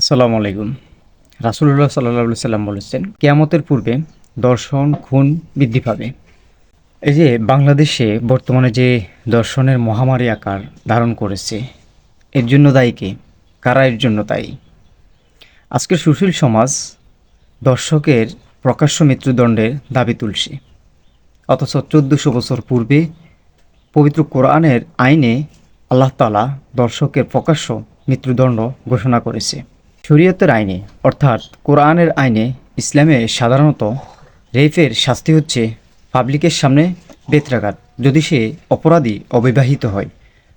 আসসালামু আলাইকুম। রাসূলুল্লাহ সাল্লাল্লাহু সাল্লাম বলেছেন, কিয়ামতের পূর্বে দর্শন খুন বৃদ্ধি পাবে। এই যে বাংলাদেশে বর্তমানে যে দর্শনের মহামারী আকার ধারণ করেছে, এর জন্য দায়ী কে? কারা এর জন্য দায়ী? আজকের সুশীল সমাজ দর্শকের প্রকাশ্য মৃত্যুদণ্ডের দাবি তুলছে, অথচ ১৪০০ বছর পূর্বে পবিত্র কোরআনের আইনে আল্লাহ তাআলা দর্শকের প্রকাশ্য মৃত্যুদণ্ড ঘোষণা করেছে। শরীয়তের আইনে অর্থাৎ কোরআনের আইনে ইসলামে সাধারণত রেপের শাস্তি হচ্ছে পাবলিকের সামনে বেত্রাঘাত যদি সে অপরাধী অবিবাহিত হয়,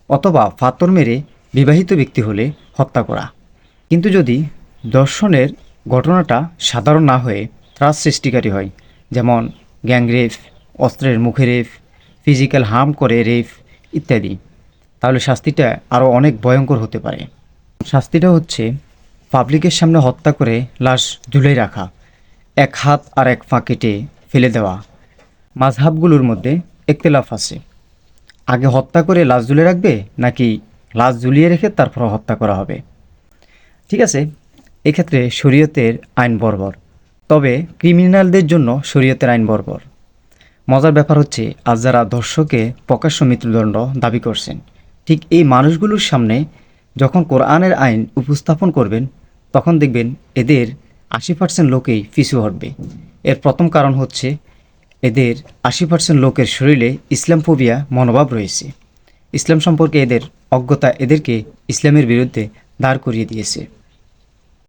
অথবা ফাতর মেরে বিবাহিত ব্যক্তি হলে হত্যা করা। কিন্তু যদি দর্শনের ঘটনাটা সাধারণ না হয়ে ত্রাস সৃষ্টিকারী হয়, যেমন গ্যাংরেপ, অস্ত্রের মুখে রেপ, ফিজিক্যাল হার্ম করে রেপ ইত্যাদি, তাহলে শাস্তিটা আরও অনেক ভয়ঙ্কর হতে পারে। শাস্তিটা হচ্ছে পাবলিকের সামনে হত্যা করে লাশ ঝুলে রাখা, এক হাত আর এক পা কেটে ফেলে দেওয়া। মাযহাবগুলোর মধ্যে ইখতিলাফ আছে, আগে হত্যা করে লাশ ঝুলে রাখবে নাকি লাশ ঝুলিয়ে রেখে তারপর হত্যা করা হবে। ঠিক আছে, এক্ষেত্রে শরীয়তের আইন বর্বর, তবে ক্রিমিনালদের জন্য শরীয়তের আইন বর্বর। মজার ব্যাপার হচ্ছে, আজ যারা ধর্ষকে প্রকাশ্য মৃত্যুদণ্ড দাবি করছেন, ঠিক এই মানুষগুলোর সামনে যখন কোরআনের আইন উপস্থাপন করবেন, তখন দেখবেন এদের ৮০% লোকেই পিছু হটবে। এর প্রথম কারণ হচ্ছে, এদের ৮০% লোকের শরীরে ইসলাম ফোবিয়া মনোভাব রয়েছে। ইসলাম সম্পর্কে এদের অজ্ঞতা এদেরকে ইসলামের বিরুদ্ধে দাঁড় করিয়ে দিয়েছে।